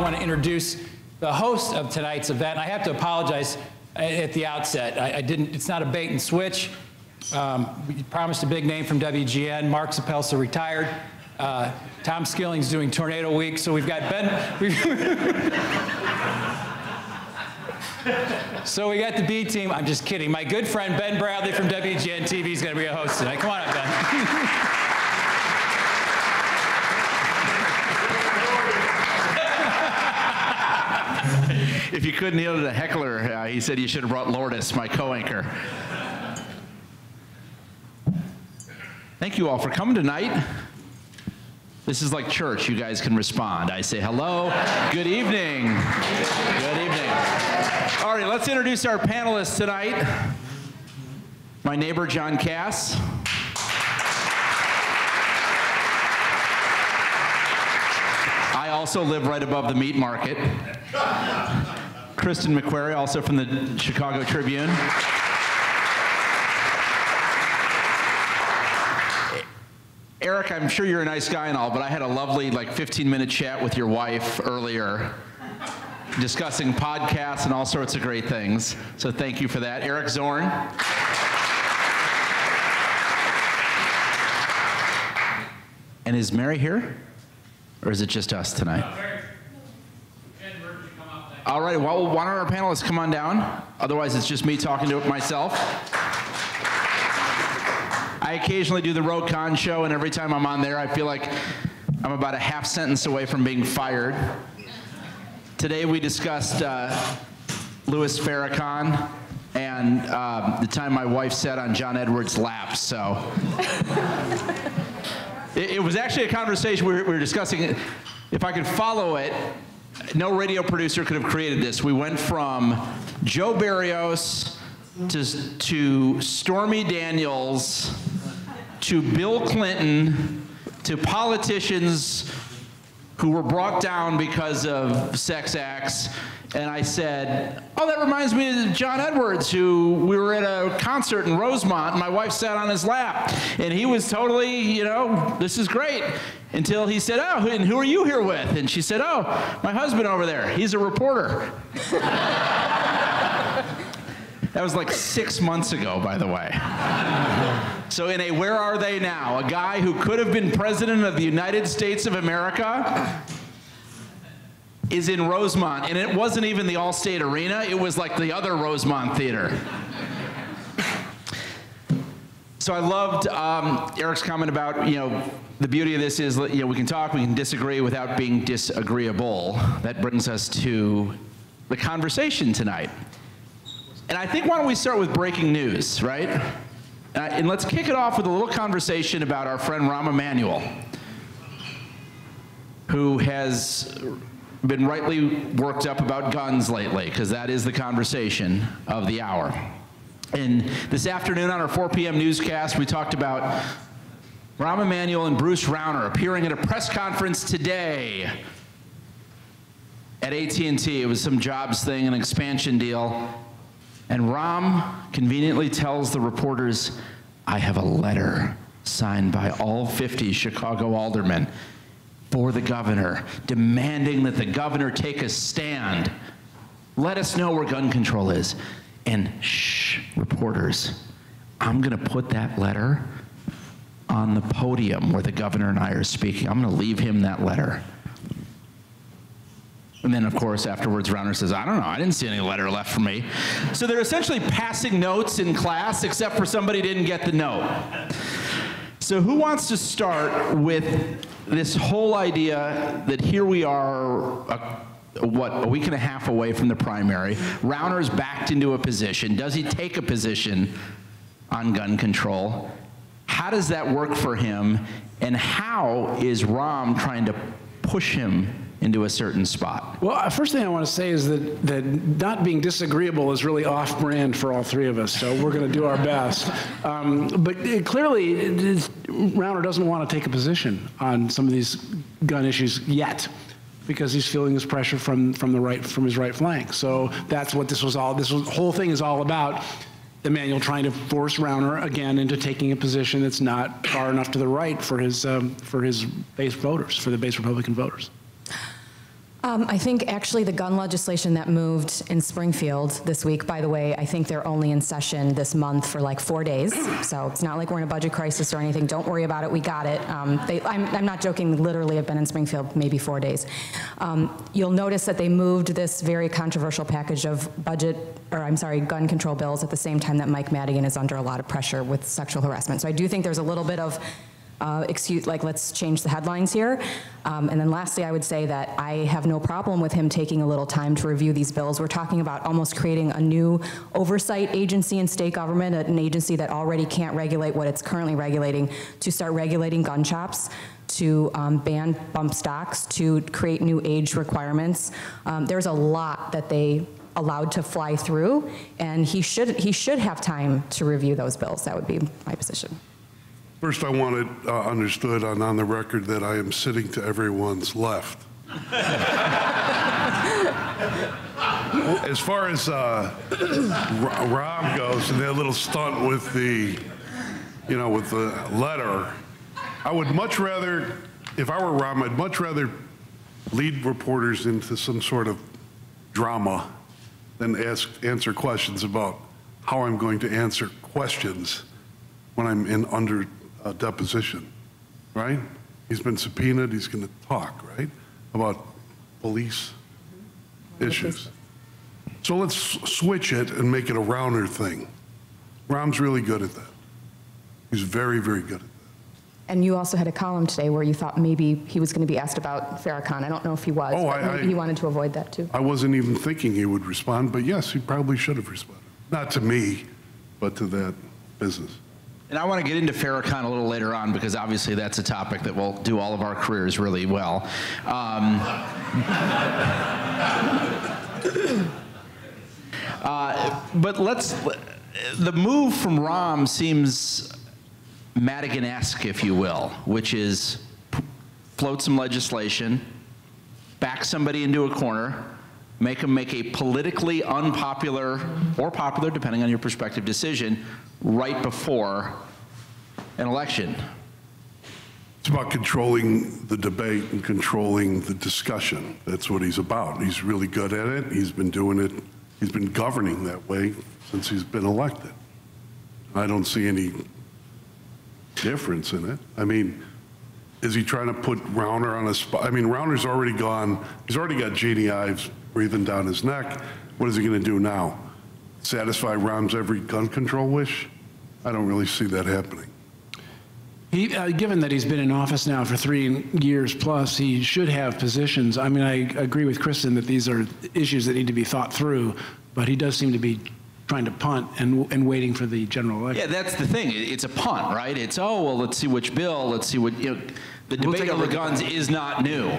I want to introduce the host of tonight's event. I have to apologize at the outset. It's not a bait and switch. We promised a big name from WGN. Mark Zapelsa retired. Tom Skilling's doing Tornado Week, so we've got Ben. So we got the B team. I'm just kidding. My good friend Ben Bradley from WGN TV is going to be a host tonight. Come on up, Ben. If you couldn't hear the heckler, he said you should have brought Lourdes, my co-anchor. Thank you all for coming tonight. This is like church. You guys can respond. I say hello, good evening, good evening. All right, let's introduce our panelists tonight. My neighbor, John Cass. I also live right above the meat market. Kristen McQuarrie, also from the Chicago Tribune. Eric, I'm sure you're a nice guy and all, but I had a lovely 15-minute chat with your wife earlier discussing podcasts and all sorts of great things. So thank you for that. Eric Zorn. And is Mary here? Or is it just us tonight? All right, well, why don't our panelists come on down? Otherwise, it's just me talking to myself. I occasionally do the Road Con show, and every time I'm on there, I feel like I'm about a half sentence away from being fired. Today we discussed Louis Farrakhan and the time my wife sat on John Edwards' lap, so. It was actually a conversation we were discussing. If I could follow it, no radio producer could have created this. We went from Joe Barrios to Stormy Daniels to Bill Clinton to politicians who were brought down because of sex acts. And I said, oh, that reminds me of John Edwards, who we were at a concert in Rosemont, and my wife sat on his lap. And he was totally, you know, this is great. Until he said, oh, and who are you here with? And she said, oh, my husband over there. He's a reporter. That was like 6 months ago, by the way. So in a Where Are They Now, a guy who could have been president of the United States of America is in Rosemont, and it wasn't even the Allstate Arena, it was like the other Rosemont Theater. So I loved Eric's comment about, you know, the beauty of this is, you know, we can talk, we can disagree without being disagreeable. That brings us to the conversation tonight. And I think, why don't we start with breaking news, right? And let's kick it off with a little conversation about our friend Rahm Emanuel, who has been rightly worked up about guns lately, because that is the conversation of the hour. And this afternoon on our 4 p.m. newscast, we talked about Rahm Emanuel and Bruce Rauner appearing at a press conference today at AT&T. It was some jobs thing, an expansion deal. And Rahm conveniently tells the reporters, I have a letter signed by all 50 Chicago aldermen for the governor, demanding that the governor take a stand. Let us know where gun control is. And shh, reporters, I'm gonna put that letter on the podium where the governor and I are speaking. I'm gonna leave him that letter. And then, of course, afterwards, Rauner says, I don't know, I didn't see any letter left for me. So they're essentially passing notes in class, except for somebody didn't get the note. So who wants to start with this whole idea that here we are, a week and a half away from the primary, Rauner's backed into a position. Does he take a position on gun control? How does that work for him? And how is Rahm trying to push him into a certain spot? Well, first thing I want to say is that not being disagreeable is really off-brand for all three of us, so we're going to do our best. But clearly, Rauner doesn't want to take a position on some of these gun issues yet, because he's feeling this pressure from his right flank. So that's what this whole thing is all about. Emanuel trying to force Rauner again into taking a position that's not far enough to the right for his base voters, for the base Republican voters. I think actually the gun legislation that moved in Springfield this week, by the way, I think they're only in session this month for like 4 days. So it's not like we're in a budget crisis or anything. Don't worry about it. We got it. I'm not joking. Literally, I've been in Springfield maybe 4 days. You'll notice that they moved this very controversial package of gun control bills at the same time that Mike Madigan is under a lot of pressure with sexual harassment. So I do think there's a little bit of let's change the headlines here. And then lastly, I would say that I have no problem with him taking a little time to review these bills. We're talking about almost creating a new oversight agency in state government, an agency that already can't regulate what it's currently regulating, to start regulating gun shops, to ban bump stocks, to create new age requirements. There's a lot that they allowed to fly through, and he should have time to review those bills. That would be my position. First, I want it understood on the record that I am sitting to everyone's left. As far as Rob goes and that little stunt with the letter, I would much rather, if I were Rob, I'd much rather lead reporters into some sort of drama than answer questions about how I'm going to answer questions when I'm under deposition, right? He's been subpoenaed, he's going to talk, right, about police issues. So let's switch it and make it a Rauner thing. Rahm's really good at that. He's very, very good at that. And you also had a column today where you thought maybe he was going to be asked about Farrakhan. I don't know if he was, but maybe he wanted to avoid that too. I wasn't even thinking he would respond, but yes, he probably should have responded. Not to me, but to that business. And I want to get into Farrakhan a little later on because obviously that's a topic that will do all of our careers really well. But the move from Rahm seems Madigan-esque, if you will, which is float some legislation, back somebody into a corner, make them make a politically unpopular or popular, depending on your perspective, decision right before an election. It's about controlling the debate and controlling the discussion. That's what he's about. He's really good at it. He's been doing it. He's been governing that way since he's been elected. I don't see any difference in it. I mean, is he trying to put Rauner on a spot? I mean, Rauner's already gone. He's already got Jeannie Ives breathing down his neck. What is he going to do now? Satisfy Rahm's every gun control wish? I don't really see that happening. Given that he's been in office now for 3 years plus, he should have positions. I mean, I agree with Kristen that these are issues that need to be thought through, but he does seem to be trying to punt and waiting for the general election. Yeah, that's the thing. It's a punt, right? It's, oh, well, let's see which bill, let's see what, the debate over guns is not new.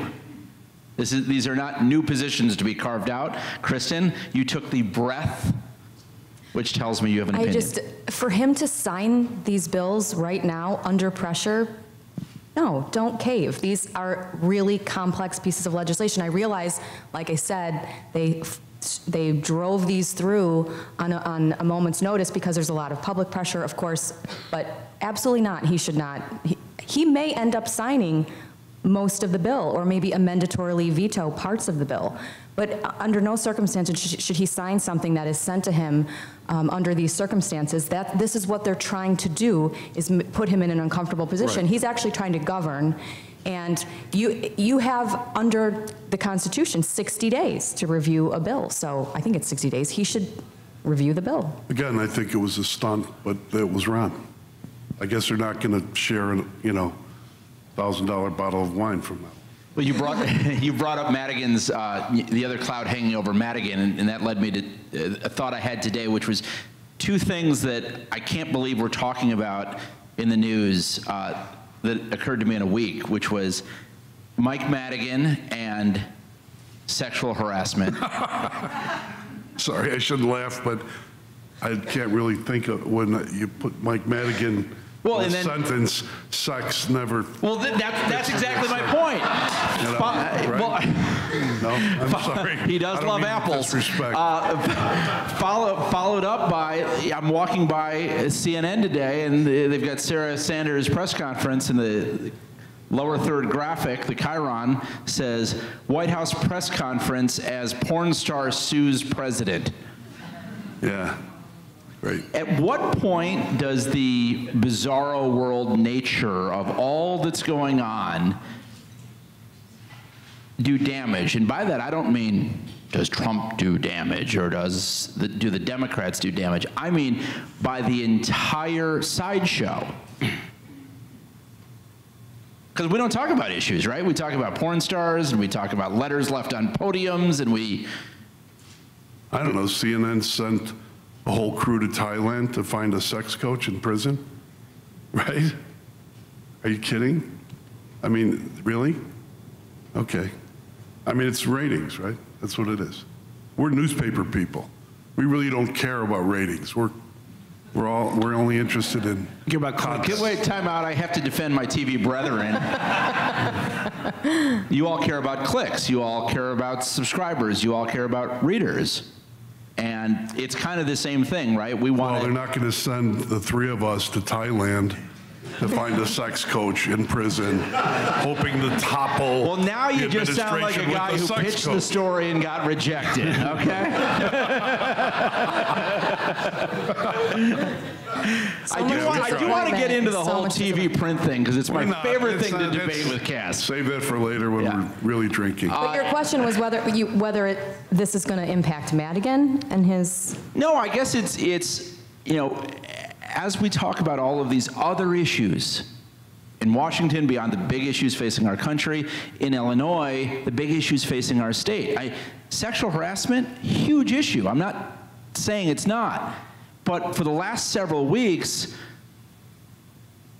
These are not new positions to be carved out. Kristen, you took the breath, which tells me you have an opinion. For him to sign these bills right now under pressure, no, don't cave. These are really complex pieces of legislation. I realize, like I said, they drove these through on a moment's notice because there's a lot of public pressure, of course, but absolutely not. He should not. He may end up signing most of the bill or maybe mandatorily veto parts of the bill. But under no circumstances should he sign something that is sent to him under these circumstances. This is what they're trying to do, is put him in an uncomfortable position. Right. He's actually trying to govern, and you have, under the Constitution, 60 days to review a bill. So I think it's 60 days. He should review the bill. Again, I think it was a stunt, but it was wrong. I guess they're not going to share, $1,000 bottle of wine from that. Well, you brought up Madigan's, the other cloud hanging over Madigan, and that led me to a thought I had today, which was two things that I can't believe we're talking about in the news that occurred to me in a week, which was Mike Madigan and sexual harassment. Sorry, I shouldn't laugh, but I can't really think of when you put Mike Madigan. Well, and then sentence, sex never. Well, that's exactly my point. Right? Well, no, I'm sorry. He does love apples. Disrespect. Followed up by, I'm walking by CNN today, and they've got Sarah Sanders' press conference, and the lower third graphic, the Chiron, says, White House press conference as porn star sues president. Yeah, great. At what point does the bizarro world nature of all that's going on do damage? And by that, I don't mean, does Trump do damage or do the Democrats do damage? I mean, by the entire sideshow. Because we don't talk about issues, right? We talk about porn stars, and we talk about letters left on podiums, and we... I don't know, CNN sent a whole crew to Thailand to find a sex coach in prison, right? Are you kidding? I mean, really? Okay. I mean, it's ratings, right? That's what it is. We're newspaper people. We really don't care about ratings. We're only interested in content. Wait, time out. I have to defend my TV brethren. You all care about clicks. You all care about subscribers. You all care about readers. And it's kind of the same thing, right? Well, they're not going to send the three of us to Thailand to find a sex coach in prison, hoping to topple. Well, now you just sound like a guy who pitched the story and got rejected, okay? I do want to get into the whole TV print thing, because it's my favorite thing to debate with Cass. Save that for later when we're really drinking. But your question was whether this is going to impact Madigan and his... No, I guess it's you know, as we talk about all of these other issues in Washington, beyond the big issues facing our country, in Illinois, the big issues facing our state. Sexual harassment, huge issue. I'm not saying it's not. But for the last several weeks,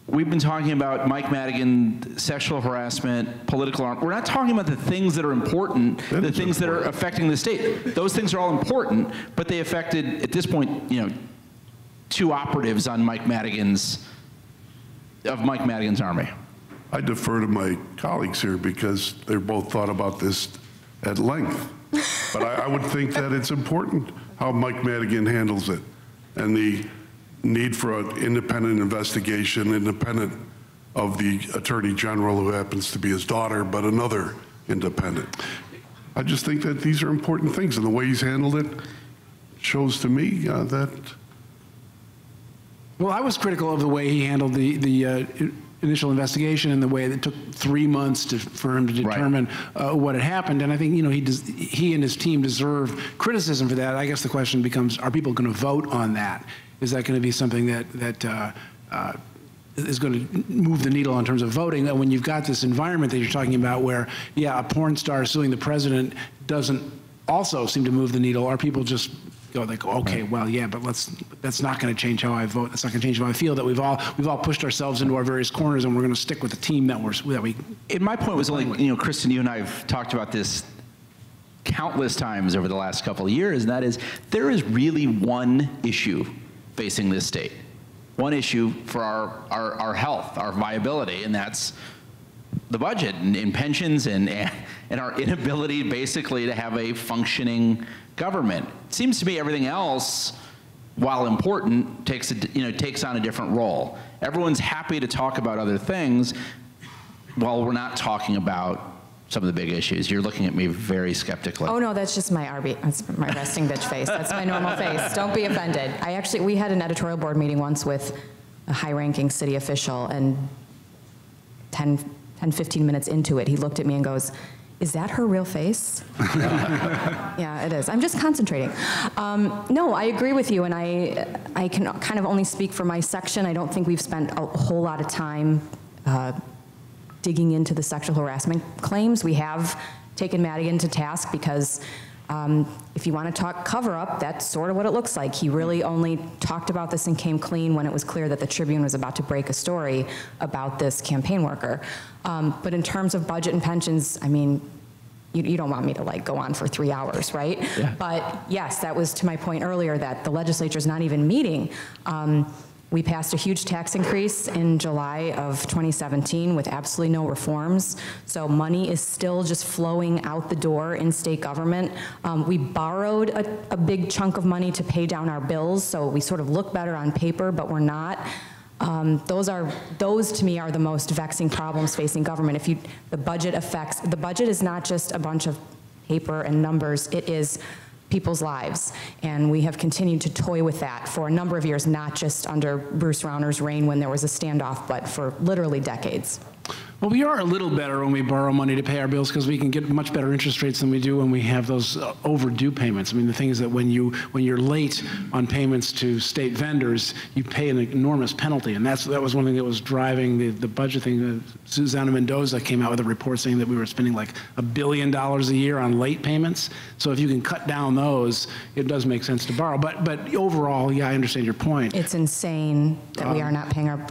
we've been talking about Mike Madigan, sexual harassment, political harm. We're not talking about the things that are important, the things that are affecting the state. Those things are all important, but they affected, at this point, you know, 2 operatives on Mike Madigan's army. I defer to my colleagues here because they both thought about this at length. But I would think that it's important how Mike Madigan handles it, and the need for an independent investigation, independent of the Attorney General, who happens to be his daughter, but another independent. I just think that these are important things, and the way he's handled it shows to me that... Well, I was critical of the way he handled the initial investigation and the way that it took 3 months for him to determine what had happened. And I think, you know, he and his team deserve criticism for that. I guess the question becomes, are people going to vote on that? Is that going to be something that is going to move the needle in terms of voting? And when you've got this environment that you're talking about where, yeah, a porn star suing the president doesn't also seem to move the needle, are people just okay, well, yeah, but that's not going to change how I vote. That's not going to change how I feel. That we've all pushed ourselves into our various corners, and we're going to stick with the team that we. And my point was only, you know, Kristen, you and I have talked about this countless times over the last couple of years, and that is there is really one issue facing this state, one issue for our health, our viability, and that's the budget and pensions and our inability basically to have a functioning government. It seems to me everything else, while important, takes on a different role. Everyone's happy to talk about other things while we're not talking about some of the big issues. You're looking at me very skeptically. Oh no, that's just that's my resting bitch face. That's my normal face. Don't be offended. We had an editorial board meeting once with a high-ranking city official, and 15 minutes into it, he looked at me and goes, "Is that her real face?" Yeah, it is. I'm just concentrating. No, I agree with you, and I can kind of only speak for my section. I don't think we've spent a whole lot of time digging into the sexual harassment claims. We have taken Madigan to task because if you want to talk cover-up, that's sort of what it looks like. He really only talked about this and came clean when it was clear that the Tribune was about to break a story about this campaign worker. But in terms of budget and pensions, I mean, you don't want me to go on for 3 hours, right? Yeah. But yes, that was to my point earlier that the legislature's not even meeting. We passed a huge tax increase in July of 2017 with absolutely no reforms. So money is still just flowing out the door in state government. We borrowed a big chunk of money to pay down our bills, so we sort of look better on paper, but we're not. Those to me are the most vexing problems facing government. The budget is not just a bunch of paper and numbers, it is people's lives. And we have continued to toy with that for a number of years, not just under Bruce Rauner's reign when there was a standoff, but for literally decades. Well, we are a little better when we borrow money to pay our bills because we can get much better interest rates than we do when we have those overdue payments. I mean, the thing is that when you're late on payments to state vendors, you pay an enormous penalty, and that was one thing that was driving the budget thing. Susana Mendoza came out with a report saying that we were spending like $1 billion a year on late payments. So if you can cut down those, it does make sense to borrow. But overall, yeah, I understand your point. It's insane that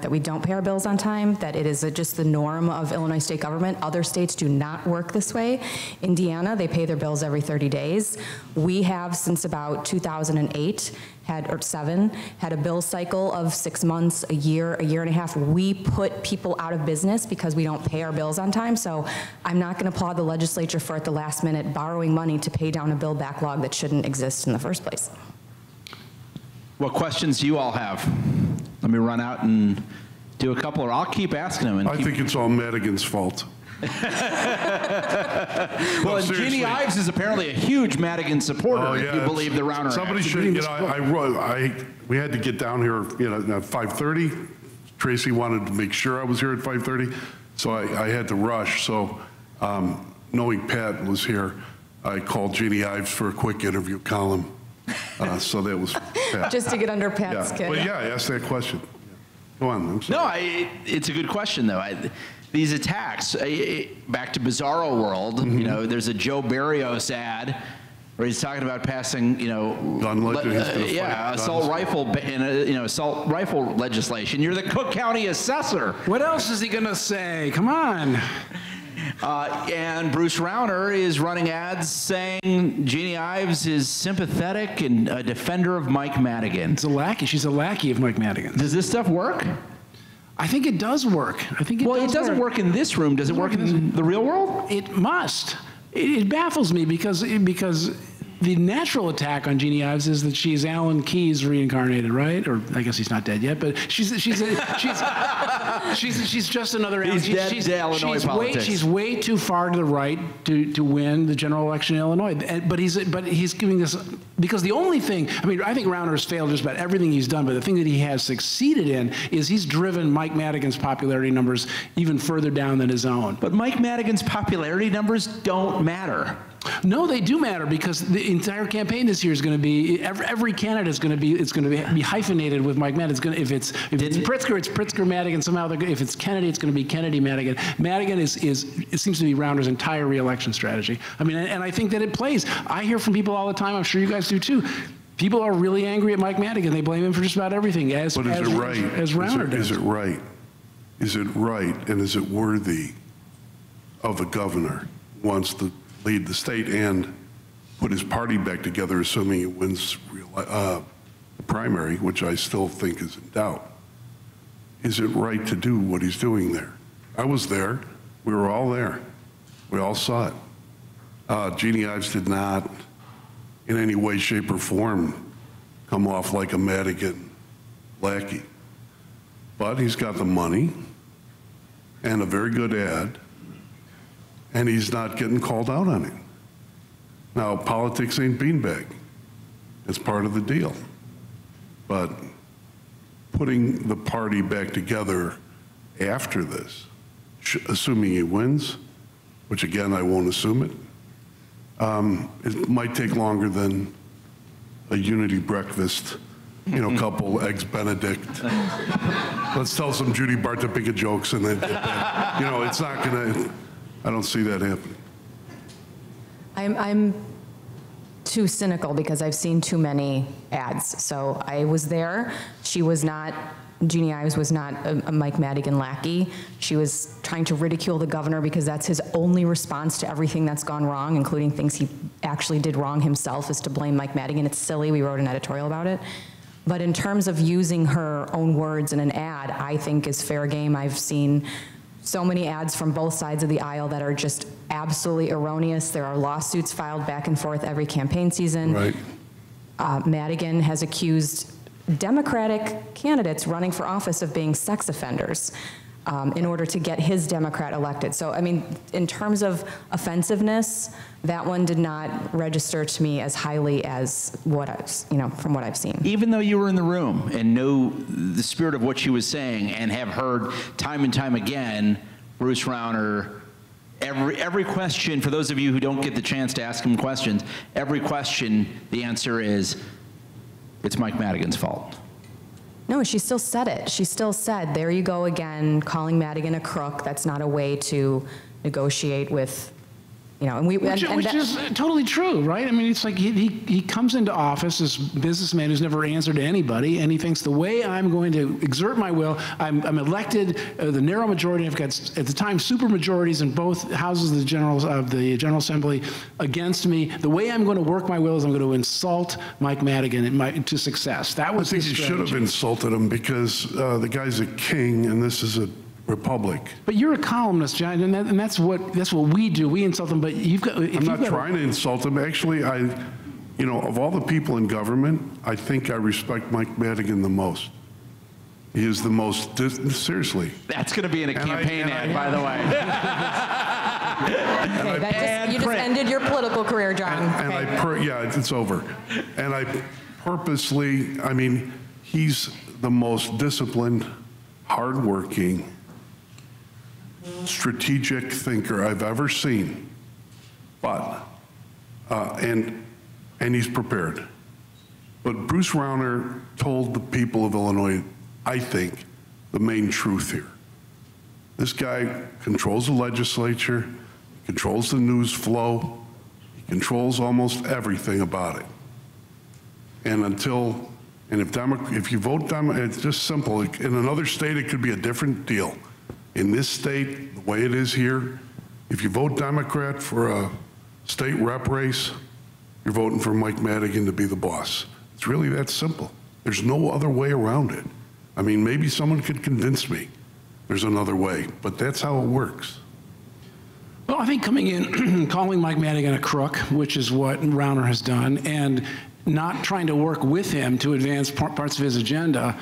that we don't pay our bills on time. That it is just the norm of Illinois state government. Other states do not work this way. Indiana, they pay their bills every 30 days. We have, since about 2008, had a bill cycle of 6 months, a year and a half. We put people out of business because we don't pay our bills on time. So I'm not going to applaud the legislature for at the last minute borrowing money to pay down a bill backlog that shouldn't exist in the first place. What questions do you all have? Let me run out and do a couple, or I'll keep asking them. I think it's all Madigan's fault. Well, and Jeannie Ives is apparently a huge Madigan supporter, if you believe the Rauner Somebody Act. should, we had to get down here, at 5:30. Tracy wanted to make sure I was here at 5:30, so I had to rush. So knowing Pat was here, I called Jeannie Ives for a quick interview column. So that was Pat. Just to get under Pat's skin. But yeah, I asked that question. Go on. I'm sorry. No, it's a good question, though. These attacks, back to Bizarro World, there's a Joe Barrios ad where he's talking about passing, assault rifle legislation. You're the Cook County assessor. What else is he going to say? Come on. And Bruce Rauner is running ads saying Jeannie Ives is sympathetic and a defender of Mike Madigan. It's a lackey. She's a lackey of Mike Madigan. Does this stuff work? I think it does work. Well, it doesn't work in this room. Does it work in the real world? It must. It baffles me because the natural attack on Jeannie Ives is that she's Alan Keyes reincarnated, right? Or I guess he's not dead yet, but she's just another. He's dead to Illinois politics. She's way too far to the right to win the general election in Illinois. But he's giving this because the only thing, I think Rauner's failed just about everything he's done, but the thing that he has succeeded in is he's driven Mike Madigan's popularity numbers even further down than his own. But Mike Madigan's popularity numbers don't matter. No, they do matter because the entire campaign this year is going to be every candidate is going to be hyphenated with Mike Madigan. If it's Pritzker, it's Pritzker Madigan. Somehow, if it's Kennedy, it's going to be Kennedy Madigan. Madigan it seems to be Rauner's entire reelection strategy. And I think that it plays. I hear from people all the time. I'm sure you guys do too. People are really angry at Mike Madigan. They blame him for just about everything. But is it right? As Rauner does. Is it right? Is it right? And is it worthy of a governor who wants to lead the state and put his party back together, assuming he wins the primary, which I still think is in doubt? Is it right to do what he's doing there? I was there. We were all there. We all saw it. Jeannie Ives did not, in any way, shape, or form, come off like a Madigan lackey. But he's got the money and a very good ad, and he's not getting called out on it. Now, politics ain't beanbag. It's part of the deal. But putting the party back together after this, assuming he wins, which again, I won't assume it, it might take longer than a unity breakfast, couple eggs Benedict. Let's tell some Judy Bartopika jokes and then get back. It's not gonna, I don't see that happening. I'm too cynical because I've seen too many ads. So I was there. Jeannie Ives was not a Mike Madigan lackey. She was trying to ridicule the governor because that's his only response to everything that's gone wrong, including things he actually did wrong himself, is to blame Mike Madigan. It's silly. We wrote an editorial about it. But in terms of using her own words in an ad, I think is fair game. I've seen so many ads from both sides of the aisle that are just absolutely erroneous. There are lawsuits filed back and forth every campaign season. Right. Madigan has accused Democratic candidates running for office of being sex offenders in order to get his Democrat elected. So, I mean, in terms of offensiveness, that one did not register to me as highly as what from what I've seen. Even though you were in the room and know the spirit of what she was saying and have heard time and time again, Bruce Rauner, every question, for those of you who don't get the chance to ask him questions, every question, the answer is, it's Mike Madigan's fault. No, she still said it. She still said, there you go again, calling Madigan a crook. That's not a way to negotiate with, and we... Which is totally true, right? I mean, it's like he comes into office, this businessman who's never answered to anybody, and he thinks the way I'm going to exert my will, I'm elected the narrow majority. I've got, at the time, super majorities in both houses of the General Assembly against me. The way I'm going to work my will is I'm going to insult Mike Madigan to success. That was his strategy. I think you should have insulted him because the guy's a king and this is a republic. But you're a columnist, John, and that's what we do. We insult them, but you've got... I'm not trying to insult him. Actually, of all the people in government, I think I respect Mike Madigan the most. He is the most, seriously. That's going to be in a campaign ad, by the way. Okay, you just ended your political career, John. Yeah, it's over. And I purposely, he's the most disciplined, hardworking, strategic thinker I've ever seen, but and he's prepared. But Bruce Rauner told the people of Illinois, I think, the main truth here. This guy controls the legislature, controls the news flow, he controls almost everything about it. And if you vote Democrat, it's just simple. In another state, it could be a different deal. In this state, the way it is here, if you vote Democrat for a state rep race, you're voting for Mike Madigan to be the boss. It's really that simple. There's no other way around it. Maybe someone could convince me there's another way, but that's how it works. Well, I think coming in, calling Mike Madigan a crook, which is what Rauner has done, and not trying to work with him to advance parts of his agenda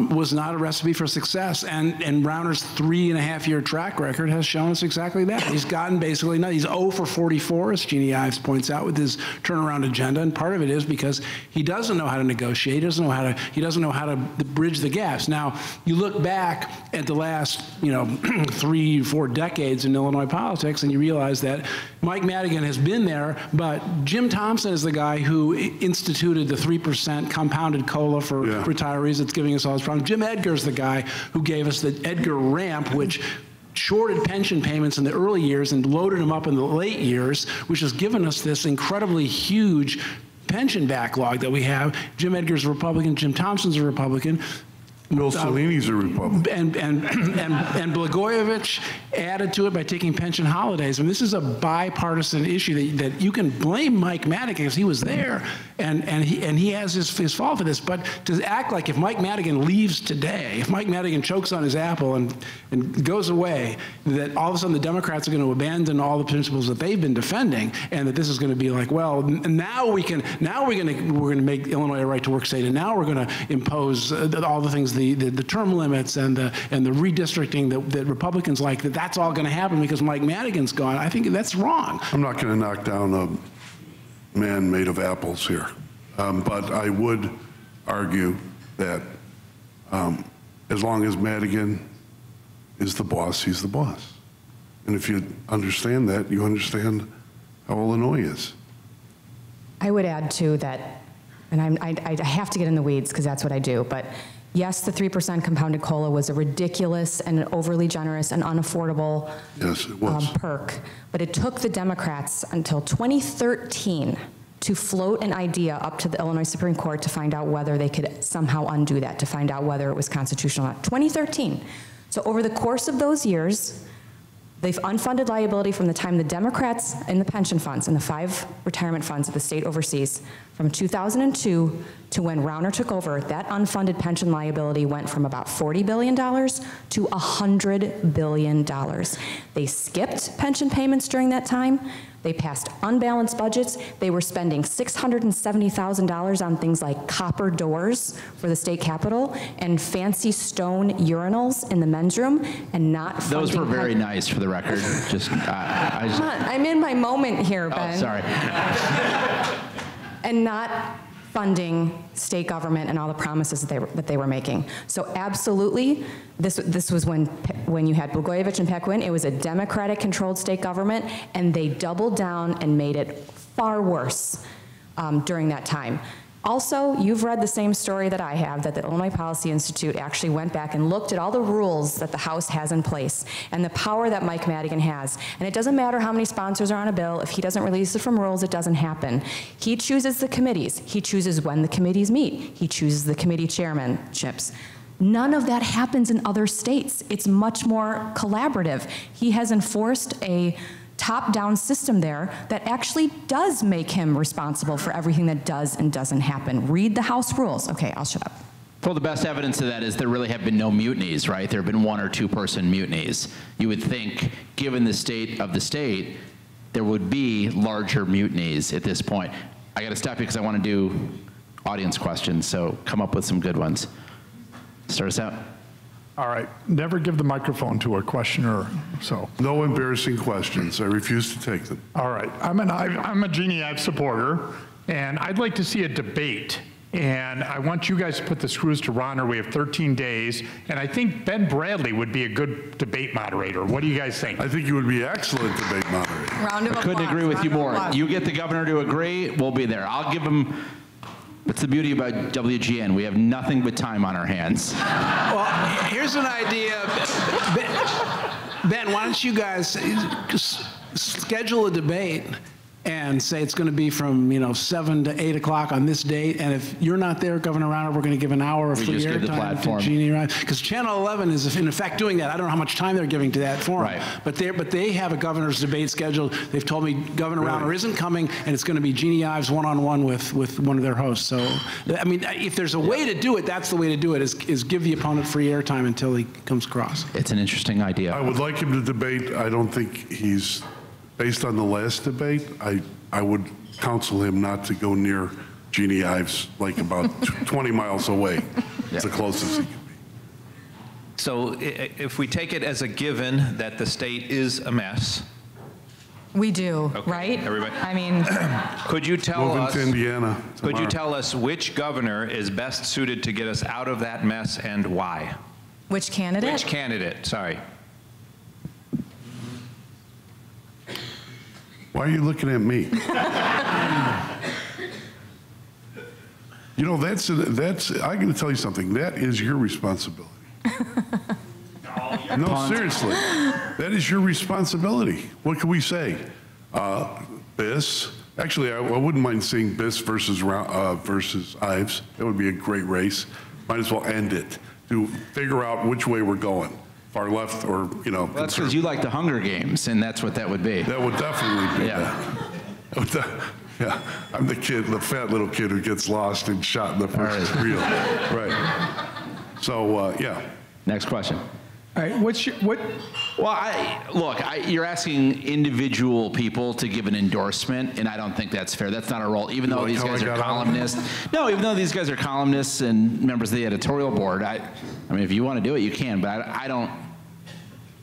was not a recipe for success. And Rauner's 3.5-year track record has shown us exactly that. He's gotten basically nothing. He's 0 for 44, as Jeannie Ives points out, with his turnaround agenda. And part of it is because he doesn't know how to negotiate. He doesn't know how to bridge the gaps. Now, you look back at the last 3-4 decades in Illinois politics, and you realize that Mike Madigan has been there, but Jim Thompson is the guy who instituted the 3% compounded COLA for retirees that's giving us all this problem. Jim Edgar's the guy who gave us the Edgar ramp, which shorted pension payments in the early years and loaded them up in the late years, which has given us this incredibly huge pension backlog that we have. Jim Edgar's a Republican, Jim Thompson's a Republican. Bill Cellini's a Republican. And Blagojevich added to it by taking pension holidays. And this is a bipartisan issue that you can blame Mike Madigan because he was there, and he has his fault for this. But to act like if Mike Madigan leaves today, if Mike Madigan chokes on his apple and goes away, that all of a sudden the Democrats are going to abandon all the principles that they've been defending, and that this is going to be like, well, now we're going to make Illinois a right-to-work state, and now we're going to impose all the things. The term limits and the redistricting that Republicans like, that's all going to happen because Mike Madigan's gone. I think that's wrong. I'm not going to knock down a man made of apples here, but I would argue that as long as Madigan is the boss, he's the boss. And if you understand that, you understand how Illinois is. I would add too that, and I have to get in the weeds because that's what I do, but yes, the 3% compounded COLA was a ridiculous and overly generous and unaffordable perk, but it took the Democrats until 2013 to float an idea up to the Illinois Supreme Court to find out whether they could somehow undo that, to find out whether it was constitutional or not. 2013. So over the course of those years, they've unfunded liability from the time the Democrats in the pension funds and the 5 retirement funds that the state oversees, from 2002 to when Rauner took over, that unfunded pension liability went from about $40 billion to $100 billion. They skipped pension payments during that time, They passed unbalanced budgets. They were spending $670,000 on things like copper doors for the state capitol and fancy stone urinals in the men's room, and not funding. Those were very nice, for the record. Just, I'm in my moment here, Ben. Oh, sorry. And not funding state government and all the promises that they were making. So absolutely, this was when you had Blagojevich and Paquin. It was a Democratic-controlled state government, and they doubled down and made it far worse during that time. Also, you've read the same story that I have, that the Illinois Policy Institute actually went back and looked at all the rules that the House has in place and the power that Mike Madigan has. And it doesn't matter how many sponsors are on a bill. If he doesn't release it from rules, it doesn't happen. He chooses the committees. He chooses when the committees meet. He chooses the committee chairmanships. None of that happens in other states. It's much more collaborative. He has enforced a top-down system there that actually does make him responsible for everything that does and doesn't happen. Read the House rules. Okay, I'll shut up. Well, the best evidence of that is there really have been no mutinies, right? There have been 1 or 2 person mutinies. You would think, given the state of the state, there would be larger mutinies at this point. I got to stop you because I want to do audience questions, so come up with some good ones. Start us out. All right, never give the microphone to a questioner, so. No embarrassing questions. I refuse to take them. All right, I'm a Jeannie Ive supporter, and I'd like to see a debate. And I want you guys to put the screws to Ronner. We have 13 days, and I think Ben Bradley would be a good debate moderator. What do you guys think? I think you would be excellent debate moderator. Round of applause. Couldn't agree with you more. You get the governor to agree, we'll be there. I'll give him. What's the beauty about WGN? We have nothing but time on our hands. Well, here's an idea. Ben, why don't you guys just schedule a debate and say it's going to be from 7 to 8 o'clock on this date, and if you're not there, Governor Rauner, we're going to give an hour of free airtime to Jeannie Ryan, because Channel 11 is in effect doing that. I don't know how much time they're giving to that forum, right. but they have a governor's debate scheduled. They've told me Governor Rauner isn't coming, and it's going to be Jeannie Ives one-on-one with one of their hosts. So, I mean, if there's a way to do it, that's the way to do it, is give the opponent free airtime until he comes across. It's an interesting idea. I would like him to debate. I don't think he's, based on the last debate, I would counsel him not to go near Jeannie Ives, like about 20 miles away. It's the closest he can be. So if we take it as a given that the state is a mess. We do, Okay. right? Everybody. I mean, Could you tell Moving us, to Indiana could you tomorrow. tell us which governor is best suited to get us out of that mess and why? which candidate? Which candidate, sorry. Why are you looking at me? You know, that's I'm going to tell you something. That is your responsibility. No, seriously. That is your responsibility. What can we say? Biss. Actually, I wouldn't mind seeing Biss versus Ives. That would be a great race. Might as well end it. To figure out which way we're going. Far left or, Well, that's because you like the Hunger Games, and that's what that would be. That would definitely be that. Yeah, I'm the fat little kid who gets lost and shot in the first reel. Right. So, yeah. Next question. All right, Well, you're asking individual people to give an endorsement, and I don't think that's fair. That's not our role. Even though these guys are columnists. No, even though these guys are columnists and members of the editorial board, I mean, if you want to do it, you can, but I don't.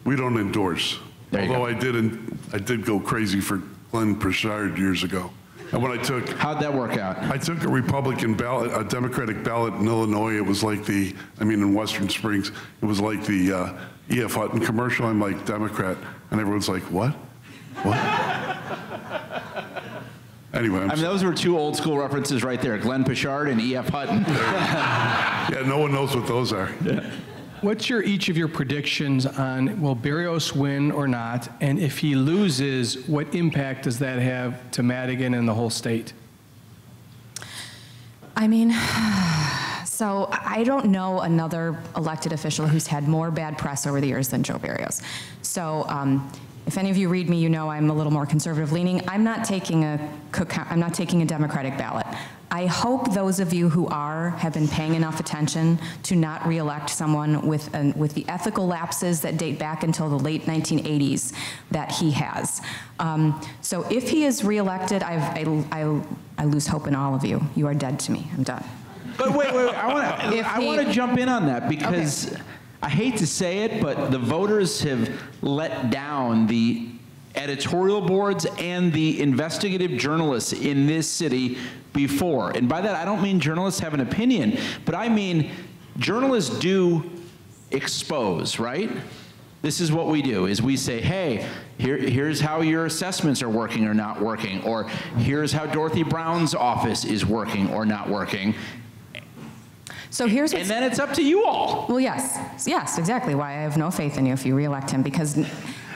We don't endorse. Although I did go crazy for Glenn Prichard years ago. And when how'd that work out? I took a Republican ballot, a Democratic ballot in Illinois. It was like in Western Springs, it was like the E.F. Hutton commercial. I'm like, Democrat. And everyone's like, what? What? Anyway, those were 2 old school references right there, Glenn Prichard and E.F. Hutton. Yeah, no one knows what those are. Yeah. What's each of your predictions on will Berrios win or not? And if he loses, what impact does that have to Madigan and the whole state? I mean, so I don't know another elected official who's had more bad press over the years than Joe Berrios. So if any of you read me, you know I'm a little more conservative leaning. I'm not taking a Democratic ballot. I hope those of you who have been paying enough attention to not reelect someone with the ethical lapses that date back until the late 1980s that he has. So if he is reelected, I lose hope in all of you. You are dead to me. I'm done. But wait, I want to jump in on that because Okay. I hate to say it, but the voters have let down the editorial boards and the investigative journalists in this city before. And by that, I don't mean journalists have an opinion, but I mean journalists do expose, right? This is what we do, is we say, hey, here's how your assessments are working or not working, or here's how Dorothy Brown's office is working or not working. So here's and then it's up to you all. Well, yes, exactly why I have no faith in you if you reelect him, because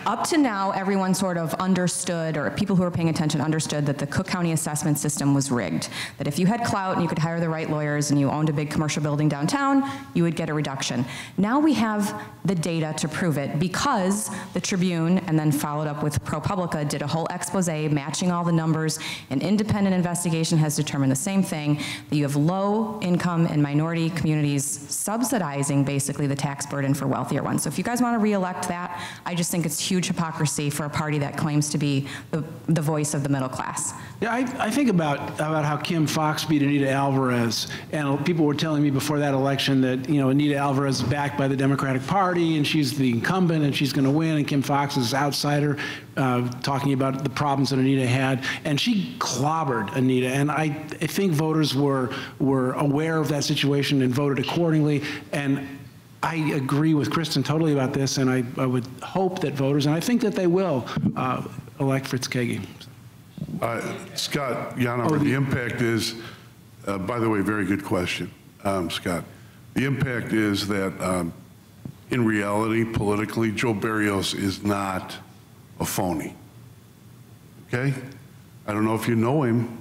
up to now, everyone sort of understood, or people who were paying attention understood, that the Cook County assessment system was rigged. That if you had clout and you could hire the right lawyers and you owned a big commercial building downtown, you would get a reduction. Now we have the data to prove it, because the Tribune, and then followed up with ProPublica, did a whole expose matching all the numbers. An independent investigation has determined the same thing, that you have low income and minority communities subsidizing basically the tax burden for wealthier ones. So if you guys want to re-elect that, I just think it's huge hypocrisy for a party that claims to be the voice of the middle class. Yeah, I think about how Kim Foxx beat Anita Alvarez, and people were telling me before that election that, you know, Anita Alvarez is backed by the Democratic Party and she's the incumbent and she's going to win, and Kim Foxx is an outsider, talking about the problems that Anita had, and she clobbered Anita. And I think voters were aware of that situation and voted accordingly. And I agree with Kristen totally about this, and I would hope that voters, and I think that they will, elect Fritz Kagi. Scott Yanover, the impact is, by the way, very good question, Scott. The impact is that in reality, politically, Joe Barrios is not a phony, okay? I don't know if you know him.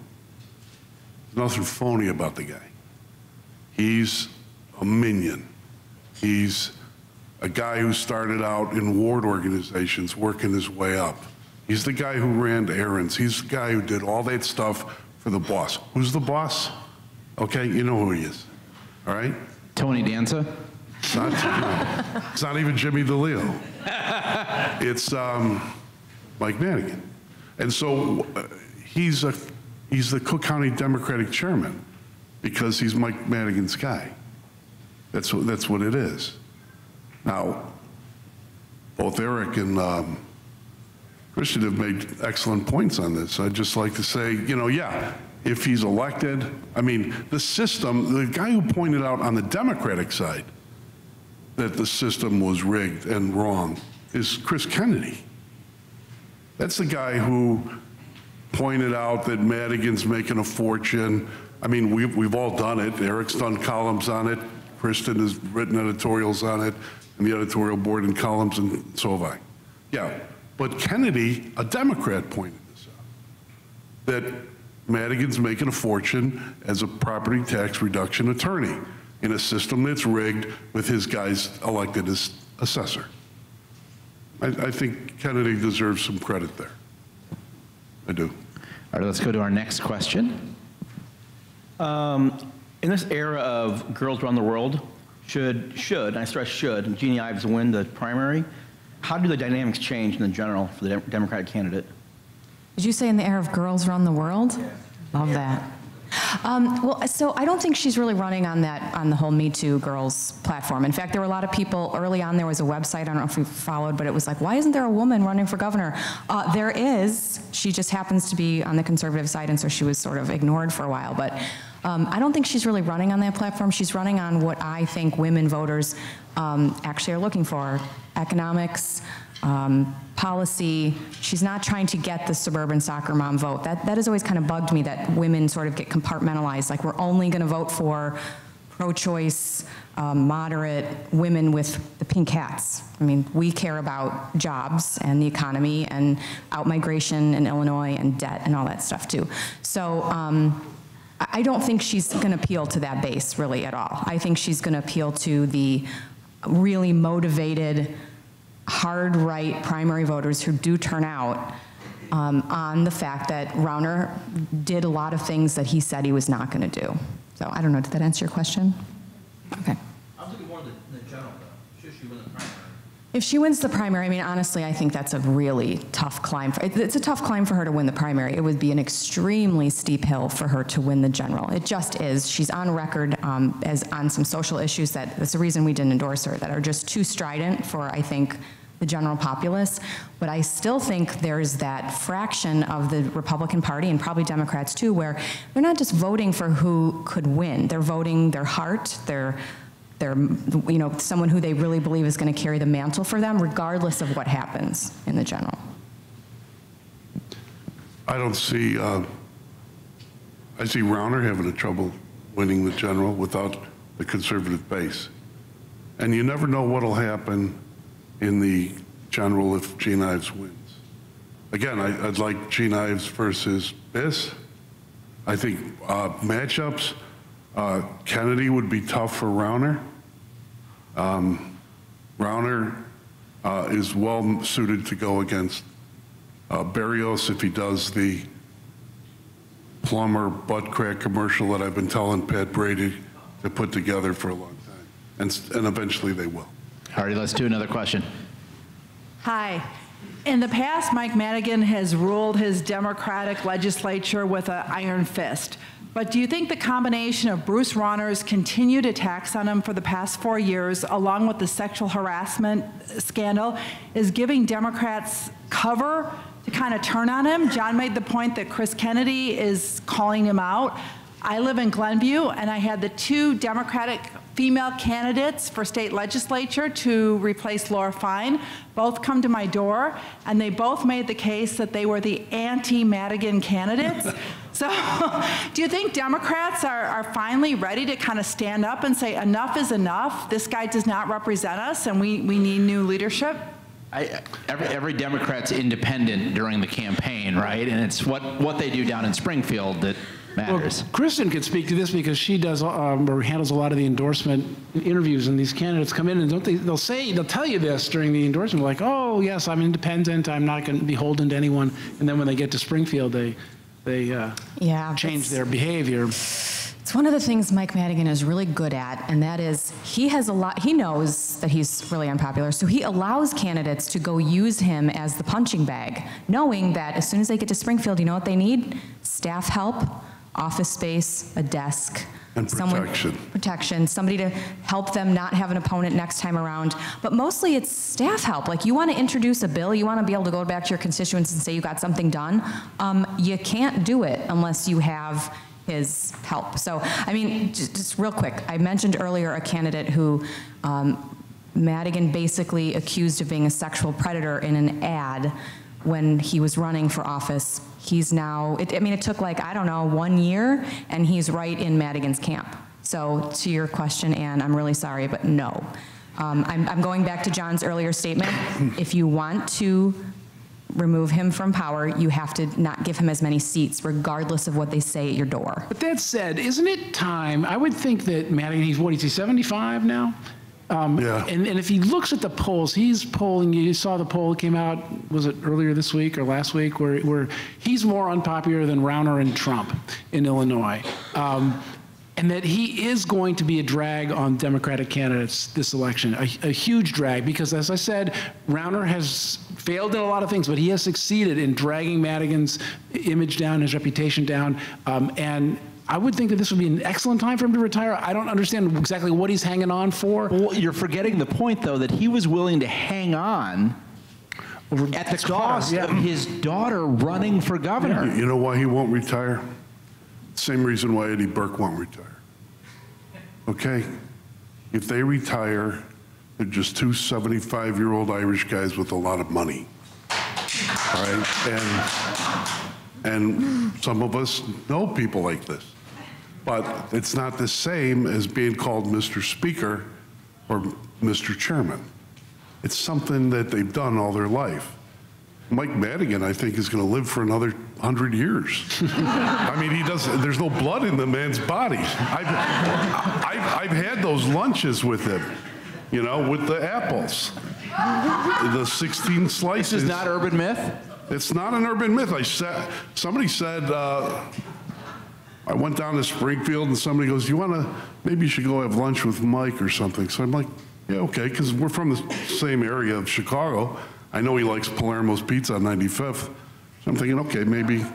There's nothing phony about the guy. He's a minion. He's a guy who started out in ward organizations, working his way up. He's the guy who ran errands. He's the guy who did all that stuff for the boss. Who's the boss? Okay, you know who he is, all right? Tony Danza? It's not, no, it's not even Jimmy DeLeo. It's Mike Madigan. And so he's the Cook County Democratic chairman because he's Mike Madigan's guy. That's what it is. Now, both Eric and Christian have made excellent points on this. I'd just like to say, you know, yeah, if he's elected, I mean, the system, the guy who pointed out on the Democratic side that the system was rigged and wrong is Chris Kennedy. That's the guy who pointed out that Madigan's making a fortune. I mean, we've all done it. Eric's done columns on it. Kristen has written editorials on it, and the editorial board and columns, and so have I. Yeah, but Kennedy, a Democrat, pointed this out, that Madigan's making a fortune as a property tax reduction attorney in a system that's rigged with his guys elected as assessor. I think Kennedy deserves some credit there. I do. All right, let's go to our next question. In this era of girls around the world, should, and I stress should, Jeannie Ives win the primary, how do the dynamics change in the general for the Democratic candidate? Did you say in the era of girls around the world? Love that. Well, so I don't think she's really running on the whole Me Too girls platform. In fact, there were a lot of people, early on there was a website, I don't know if you followed, but it was like, why isn't there a woman running for governor? There is, she just happens to be on the conservative side, and so she was sort of ignored for a while. But I don't think she's really running on that platform. She's running on what I think women voters actually are looking for: economics, policy. She's not trying to get the suburban soccer mom vote. That has always kind of bugged me, that women sort of get compartmentalized, like we're only going to vote for pro-choice, moderate women with the pink hats. I mean, we care about jobs and the economy and out-migration in Illinois and debt and all that stuff too. So I don't think she's going to appeal to that base really at all. I think she's going to appeal to the really motivated, hard right primary voters who do turn out on the fact that Rauner did a lot of things that he said he was not going to do. So I don't know, did that answer your question? Okay. I was looking more in the general, though. Should she win the primary? If she wins the primary, I mean, honestly, I think that's a really tough climb. It's a tough climb for her to win the primary. It would be an extremely steep hill for her to win the general. It just is. She's on record as on some social issues that's the reason we didn't endorse her, that are just too strident for, I think, the general populace. But I still think there's that fraction of the Republican Party, and probably Democrats too, where they're not just voting for who could win. They're voting their heart, their someone who they really believe is going to carry the mantle for them, regardless of what happens in the general. I don't see, I see Rauner having trouble winning the general without the conservative base. And you never know what'll happen in the general if Gene Ives wins. Again, I'd like Gene Ives versus Biss. I think matchups, Kennedy would be tough for Rauner. Rauner is well suited to go against Berrios if he does the plumber butt crack commercial that I've been telling Pat Brady to put together for a long time. And eventually they will. All right, let's do another question. Hi. In the past, Mike Madigan has ruled his Democratic legislature with an iron fist. But do you think the combination of Bruce Rauner's continued attacks on him for the past 4 years, along with the sexual harassment scandal, is giving Democrats cover to kind of turn on him? John made the point that Chris Kennedy is calling him out. I live in Glenview, and I had the 2 Democratic female candidates for state legislature to replace Laura Fine both come to my door, and they both made the case that they were the anti-Madigan candidates. So do you think Democrats are finally ready to kind of stand up and say, enough is enough, this guy does not represent us, and we need new leadership? Every Democrat's independent during the campaign, right? And it's what they do down in Springfield that matters. Well, Kristen could speak to this because she does or handles a lot of the endorsement interviews, and these candidates come in and they'll tell you this during the endorsement, like, oh yes, I'm independent, I'm not going to be beholden to anyone, and then when they get to Springfield, they change their behavior. It's one of the things Mike Madigan is really good at, and that is he knows that he's really unpopular, so he allows candidates to go use him as the punching bag, knowing that as soon as they get to Springfield, you know what they need? Staff help, office space, a desk. And protection, somebody to help them not have an opponent next time around. But mostly it's staff help. Like, you want to introduce a bill, you want to be able to go back to your constituents and say you got something done. You can't do it unless you have his help. So, I mean, just real quick, I mentioned earlier a candidate who Madigan basically accused of being a sexual predator in an ad when he was running for office. He's now, it took like, I don't know, 1 year, and he's right in Madigan's camp. So to your question, Ann, I'm really sorry, but no. I'm going back to John's earlier statement. If you want to remove him from power, you have to not give him as many seats, regardless of what they say at your door. But that said, isn't it time? I would think that Madigan, is he 75 now? Yeah. And if he looks at the polls, he's polling, you saw the poll that came out, was it earlier this week or last week, where he's more unpopular than Rauner and Trump in Illinois. And that he is going to be a drag on Democratic candidates this election, a huge drag, because as I said, Rauner has failed in a lot of things, but he has succeeded in dragging Madigan's image down, his reputation down, and I would think that this would be an excellent time for him to retire. I don't understand exactly what he's hanging on for. Well, you're forgetting the point, though, that he was willing to hang on at the cost of his daughter running for governor. You know why he won't retire? Same reason why Eddie Burke won't retire. Okay? If they retire, they're just 2 75-year-old Irish guys with a lot of money. All right? And some of us know people like this. But it's not the same as being called Mr. Speaker or Mr. Chairman. It's something that they've done all their life. Mike Madigan, I think, is going to live for another 100 years. I mean, there's no blood in the man's body. I've had those lunches with him, you know, with the apples. The 16 slices. This is not urban myth? It's not an urban myth. Somebody said, I went down to Springfield and somebody goes, maybe you should go have lunch with Mike or something. So I'm like, yeah, okay, because we're from the same area of Chicago. I know he likes Palermo's Pizza on 95th. So I'm thinking, okay, maybe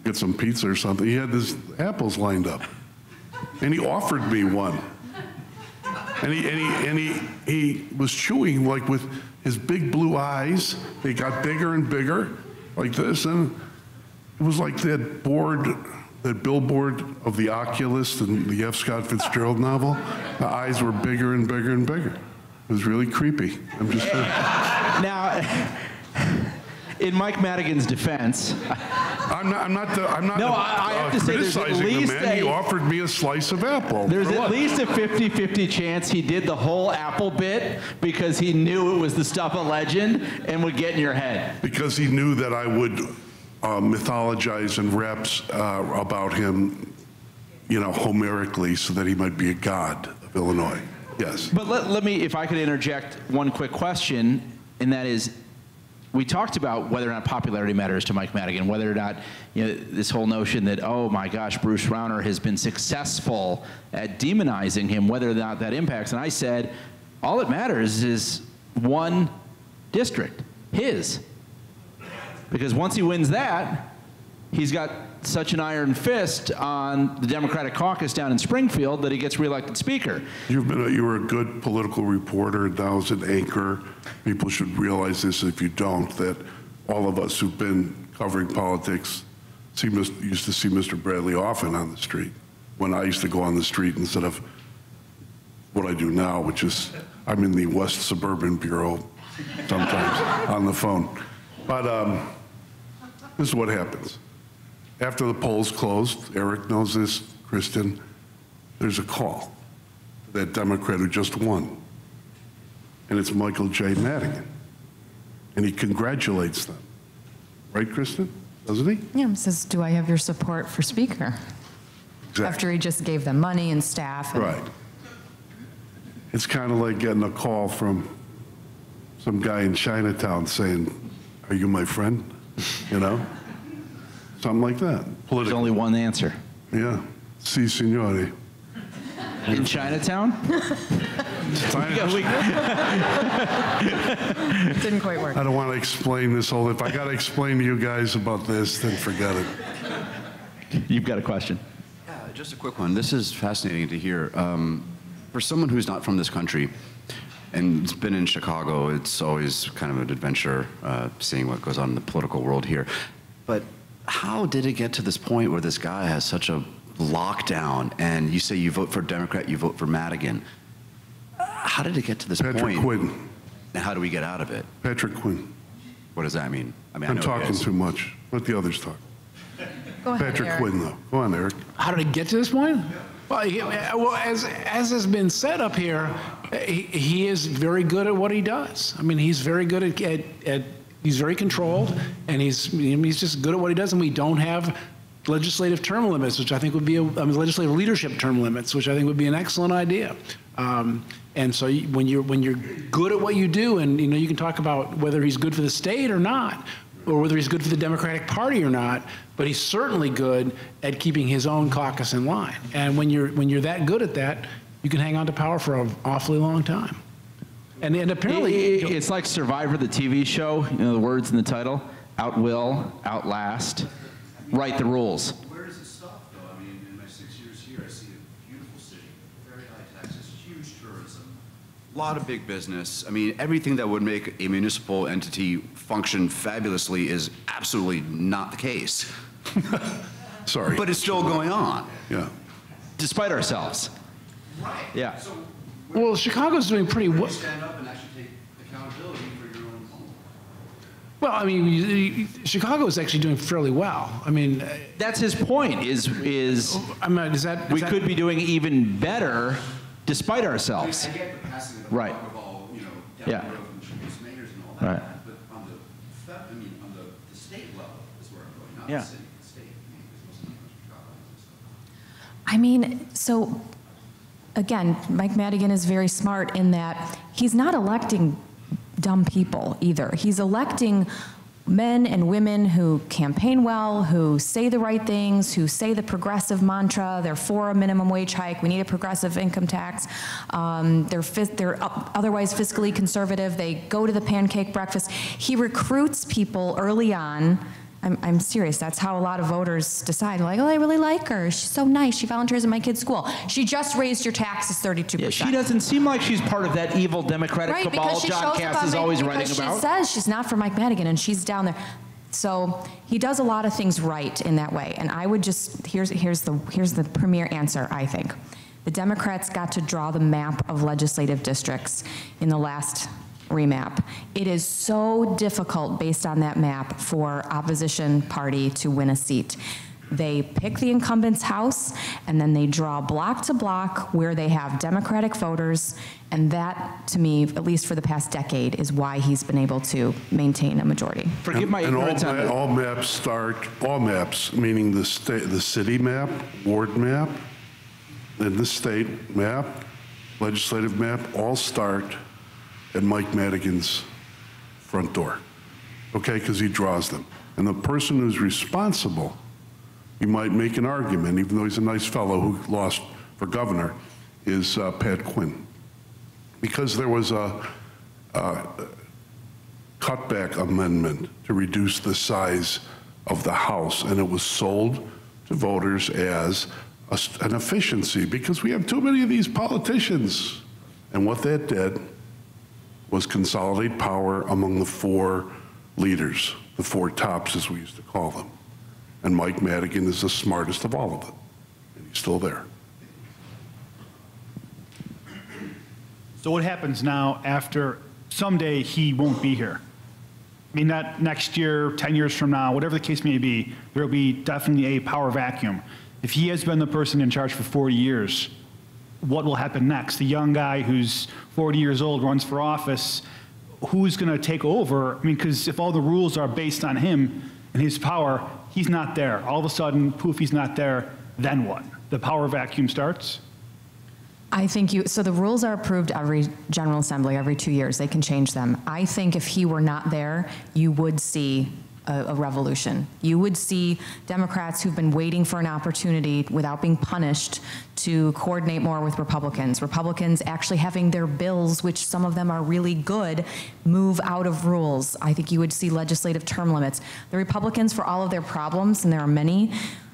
get some pizza or something. He had his apples lined up. And he offered me one. And he was chewing like with his big blue eyes. They got bigger and bigger like this. And it was like that billboard of the oculist in the F. Scott Fitzgerald novel. The eyes were bigger and bigger and bigger. It was really creepy. I'm just saying. Now, in Mike Madigan's defense, I'm not I have to say there's at criticizing least the man. He offered me a slice of apple. there's For at what? least a 50-50 chance he did the whole apple bit because he knew it was the stuff of legend and would get in your head. Because he knew that I would mythologize and rap about him, Homerically, so that he might be a god of Illinois. Yes. But let me, if I could interject one quick question, and that is, we talked about whether or not popularity matters to Mike Madigan, whether or not, this whole notion that, oh my gosh, Bruce Rauner has been successful at demonizing him, whether or not that impacts. And I said, all that matters is one district, his. Because once he wins that, he's got such an iron fist on the Democratic caucus down in Springfield that he gets reelected speaker. You were a good political reporter, now as an anchor. People should realize this if you don't, that all of us who've been covering politics used to see Mr. Bradley often on the street, when I used to go on the street instead of what I do now, which is I'm in the West Suburban Bureau sometimes on the phone. But this is what happens. After the polls closed, Eric knows this, Kristen, there's a call to that Democrat who just won. And it's Michael J. Madigan. And he congratulates them. Right, Kristen? Doesn't he? Yeah, he says, do I have your support for speaker? Exactly. After he just gave them money and staff. And Right. It's kind of like getting a call from some guy in Chinatown saying, are you my friend? Something like that. There's only one answer. Yeah. Si, signore. In Chinatown? Didn't quite work. I don't want to explain this whole, if I got to explain to you guys about this, then forget it. You've got a question. Yeah, just a quick one. This is fascinating to hear. For someone who's not from this country and has been in Chicago, it's always kind of an adventure seeing what goes on in the political world here. But how did it get to this point where this guy has such a lockdown and you say you vote for Democrat, you vote for Madigan? How did it get to this point? Patrick Quinn. And how do we get out of it? Patrick Quinn. What does that mean? I mean, I I'm know it talking is. too much. Let the others talk. Go ahead, Patrick Eric. Quinn, though. Go on, Eric. How did it get to this point? Well, as has been said up here, he is very good at what he does. I mean, he's very good at he's very controlled, and he's just good at what he does. And we don't have legislative term limits, which I think would be legislative leadership term limits, which I think would be an excellent idea. And so when you're good at what you do, and you can talk about whether he's good for the state or not, or whether he's good for the Democratic Party or not, but he's certainly good at keeping his own caucus in line. And when you're that good at that, you can hang on to power for an awfully long time. And apparently, It's like Survivor, the TV show, the words in the title, outwill, outlast, write the rules. Where does it stop, though? I mean, in my 6 years here, I see a beautiful city, very high taxes, huge tourism, a lot of big business. I mean, everything that would make a municipal entity function fabulously is absolutely not the case. Sorry. But it's still going on. Yeah. Despite ourselves. Right. Yeah. So well, Chicago's doing pretty well. stand up and actually take accountability for your own home. Well, I mean, Chicago is actually doing fairly well. I mean, That's his point, is I'm not, is that, we could be doing even better despite ourselves. I get the passing of the Right. buck of all, down Yeah. the road from the previous mayors and all that. Right. But on the state level is where I'm going, not Yeah. the city, the state. I mean, because most of the people in Chicago and stuff. I mean, so again, Mike Madigan is very smart in that he's not electing dumb people either. He's electing men and women who campaign well, who say the right things, who say the progressive mantra. They're for a minimum wage hike. We need a progressive income tax. They're otherwise fiscally conservative. They go to the pancake breakfast. He recruits people early on. I'm serious. That's how a lot of voters decide. Like, oh, I really like her. She's so nice. She volunteers at my kid's school. She just raised your taxes 32%. Yeah, she doesn't seem like she's part of that evil Democratic right, cabal John Cass is always writing about. She says she's not for Mike Madigan, and she's down there. So he does a lot of things right in that way. And I would just, here's the premier answer, I think. The Democrats got to draw the map of legislative districts in the last remap. It is so difficult based on that map for opposition party to win a seat. They pick the incumbent's house, and then they draw block to block where they have Democratic voters, and that, to me, at least for the past decade, is why he's been able to maintain a majority. Forgive my ignorance on all maps, meaning the city map, ward map, and the state map, legislative map, all start at Mike Madigan's front door, okay, because he draws them. And the person who's responsible, you might make an argument, even though he's a nice fellow who lost for governor, is Pat Quinn. Because there was a cutback amendment to reduce the size of the House, and it was sold to voters as an efficiency, because we have too many of these politicians. And what that did was consolidate power among the four leaders, the four tops as we used to call them. And Mike Madigan is the smartest of all of them, and he's still there. So what happens now after someday he won't be here? I mean, not next year, 10 years from now, whatever the case may be, there will be definitely a power vacuum. If he has been the person in charge for 40 years, what will happen next? The young guy who's 40 years old runs for office, who's going to take over? I mean, because if all the rules are based on him and his power, he's not there. All of a sudden, poof, he's not there, then what? The power vacuum starts? I think so the rules are approved every General Assembly, every 2 years. They can change them. I think if he were not there, you would see a revolution. You would see Democrats who've been waiting for an opportunity without being punished to coordinate more with Republicans. Republicans actually having their bills, which some of them are really good, move out of rules. I think you would see legislative term limits. The Republicans, for all of their problems, and there are many,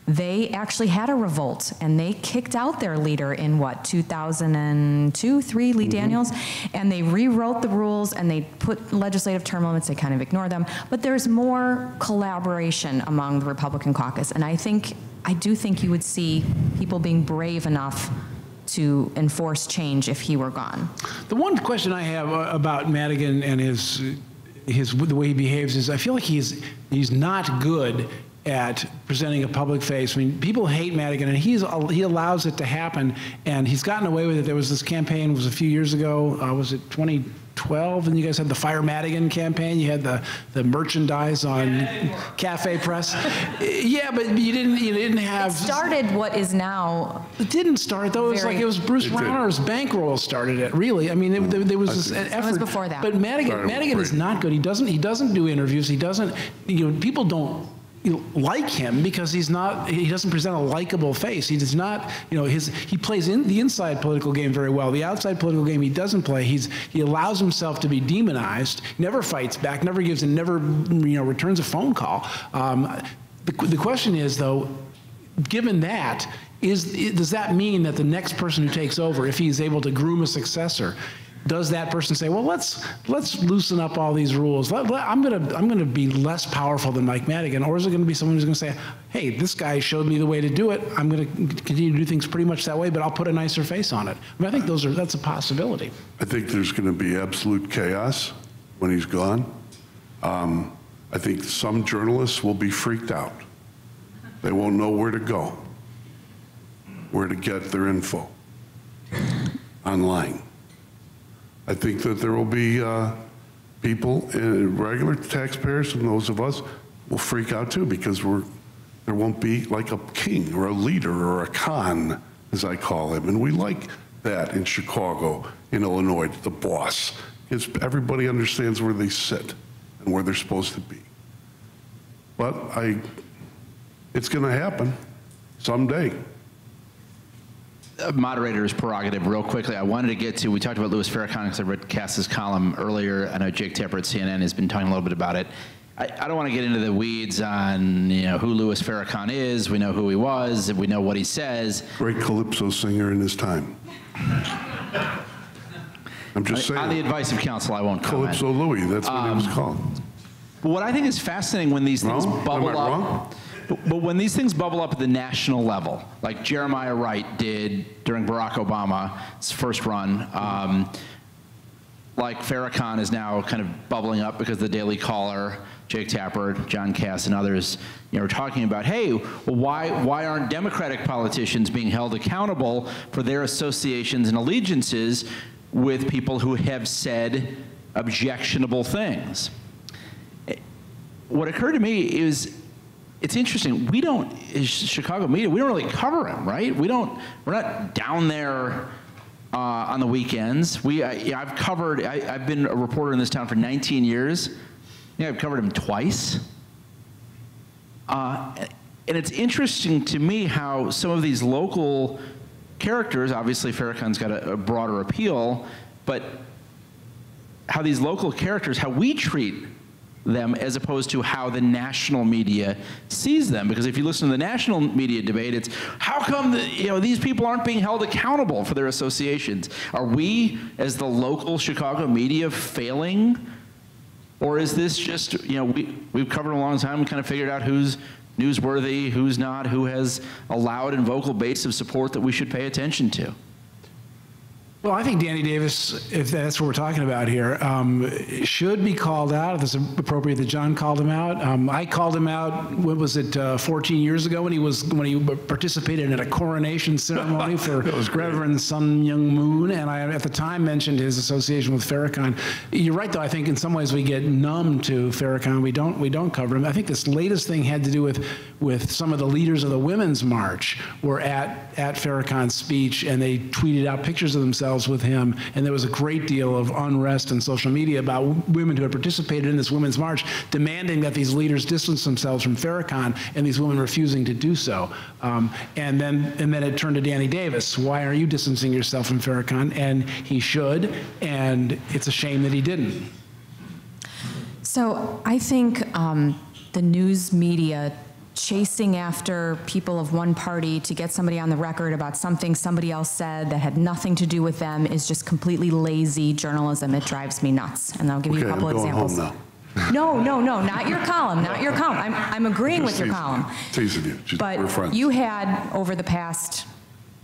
they actually had a revolt, and they kicked out their leader in, what, 2002, 3, Lee Daniels? And they rewrote the rules, and they put legislative term limits. They kind of ignore them. But there's more collaboration among the Republican caucus, and I do think you would see people being brave enough to enforce change if he were gone. The one question I have about Madigan and the way he behaves is I feel like he's not good at presenting a public face. I mean, people hate Madigan, and he allows it to happen, and he's gotten away with it. There was this campaign, it was a few years ago, was it 2012, and you guys had the Fire Madigan campaign. You had the merchandise on Cafe Press. Yeah, but you didn't have. It started what is now. It didn't start though. It was Bruce Rauner's bankroll started it. Really, I mean, there was this effort. It was before that. But Madigan is not good. He doesn't do interviews. He doesn't. People don't like him because he doesn't present a likable face. He does not, he plays in the inside political game very well. The outside political game he doesn't play. He allows himself to be demonized, never fights back, never returns a phone call. The question is, though, given that, does that mean that the next person who takes over, if he's able to groom a successor, does that person say, well, let's loosen up all these rules. I'm gonna be less powerful than Mike Madigan, or is it going to be someone who's going to say, hey, this guy showed me the way to do it. I'm going to continue to do things pretty much that way, but I'll put a nicer face on it. I mean, I think that's a possibility. I think there's going to be absolute chaos when he's gone. I think some journalists will be freaked out. They won't know where to go, where to get their info online. I think that there will be people, regular taxpayers and those of us, will freak out too, because there won't be like a king or a leader or a Khan, as I call him. And we like that in Chicago, in Illinois, the boss. Because everybody understands where they sit and where they're supposed to be. but it's going to happen someday. Moderator's prerogative, real quickly. I wanted to get to, we talked about Louis Farrakhan because I read Cass's column earlier. I know Jake Tapper at CNN has been talking a little bit about it. I don't want to get into the weeds on who Louis Farrakhan is. We know who he was. We know what he says. Great calypso singer in his time. I'm just saying. On the advice of counsel, I won't comment. Calypso Louis, that's what he was called. But what I think is fascinating when these things bubble up. Wrong? But when these things bubble up at the national level, like Jeremiah Wright did during Barack Obama's first run, like Farrakhan is now kind of bubbling up because the Daily Caller, Jake Tapper, John Cass, and others, are talking about, hey, well, why aren't Democratic politicians being held accountable for their associations and allegiances with people who have said objectionable things? What occurred to me is, it's interesting. We don't, as Chicago media, we don't really cover him, right? We're not down there on the weekends. I've been a reporter in this town for 19 years. I've covered him twice. And it's interesting to me how some of these local characters, obviously Farrakhan's got a broader appeal, but how these local characters, how we treat them as opposed to how the national media sees them. Because if you listen to the national media debate, it's how come these people aren't being held accountable for their associations? Are we, as the local Chicago media, failing? Or is this just, we've covered a long time and kind of figured out who's newsworthy, who's not, who has a loud and vocal base of support that we should pay attention to? Well, I think Danny Davis, if that's what we're talking about here, should be called out. If it's appropriate that John called him out. I called him out, what was it, 14 years ago when he participated in a coronation ceremony for Reverend Sun Myung Moon, and I at the time mentioned his association with Farrakhan. You're right, though. I think in some ways we get numb to Farrakhan. We don't cover him. I think this latest thing had to do with some of the leaders of the Women's March were at Farrakhan's speech, and they tweeted out pictures of themselves with him, and there was a great deal of unrest in social media about women who had participated in this Women's March demanding that these leaders distance themselves from Farrakhan, and these women refusing to do so. And then it turned to Danny Davis. Why are you distancing yourself from Farrakhan? And he should, and it's a shame that he didn't. So I think the news media chasing after people of one party to get somebody on the record about something somebody else said that had nothing to do with them is just completely lazy journalism. It drives me nuts. And I'll give you a couple examples. Home now. No, not your column, not your column. I'm agreeing with your column. Teasing you. We're friends. But you had, over the past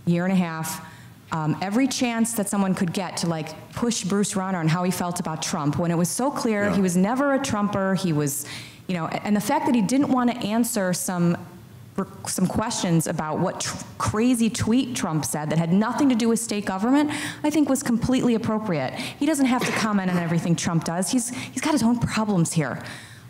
year and a half, every chance that someone could get to push Bruce Rauner on how he felt about Trump, when it was so clear he was never a Trumper. He was, and the fact that he didn't want to answer some questions about what crazy tweet Trump said that had nothing to do with state government, I think was completely appropriate. He doesn't have to comment on everything Trump does. He's got his own problems here.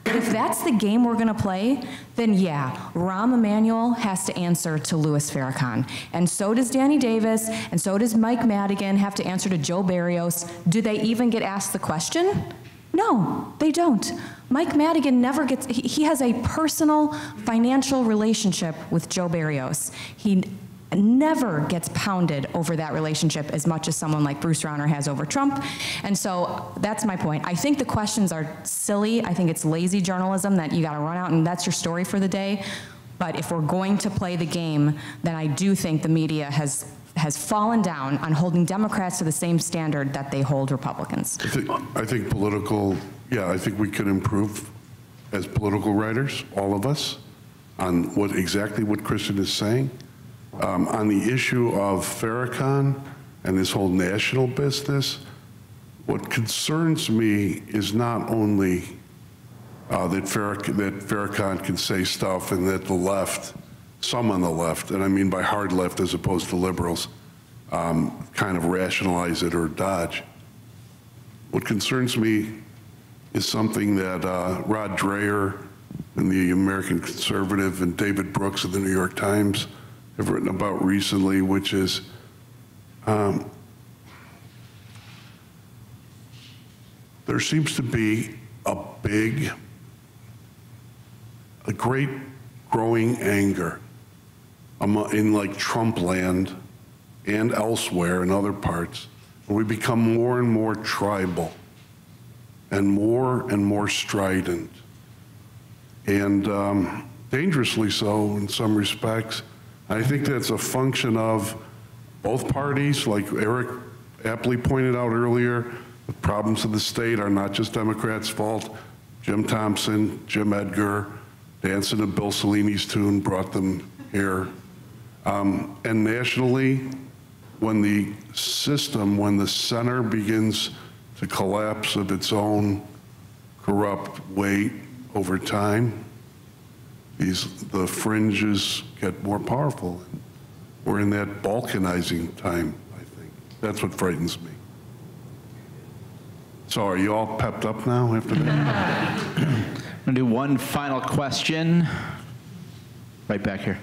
But if that's the game we're going to play, then yeah, Rahm Emanuel has to answer to Louis Farrakhan. And so does Danny Davis, and so does Mike Madigan have to answer to Joe Barrios. Do they even get asked the question? No, they don't. Mike Madigan never gets, he has a personal financial relationship with Joe Barrios. He never gets pounded over that relationship as much as someone like Bruce Rauner has over Trump. And so that's my point. I think the questions are silly. I think it's lazy journalism that you got to run out and that's your story for the day. But if we're going to play the game, then I do think the media has fallen down on holding Democrats to the same standard that they hold Republicans. I think I think we could improve as political writers, all of us, on exactly what Kristen is saying. On the issue of Farrakhan and this whole national business, what concerns me is not only that Farrakhan can say stuff and that the left, some on the left, and I mean by hard left as opposed to liberals, kind of rationalize it or dodge. What concerns me is something that Rod Dreher and the American Conservative and David Brooks of the New York Times have written about recently, which is there seems to be a big a great growing anger in like Trump land and elsewhere in other parts. We become more and more tribal and more strident, and dangerously so in some respects. I think that's a function of both parties, like Eric aptly pointed out earlier. The problems of the state are not just Democrats' fault. Jim Thompson, Jim Edgar, dancing to Bill Cellini's tune brought them here. And nationally, when the system, when the center begins to collapse of its own corrupt weight over time, the fringes get more powerful. We're in that balkanizing time, I think. That's what frightens me. So are you all pepped up now after that? I'm gonna do one final question. Right back here.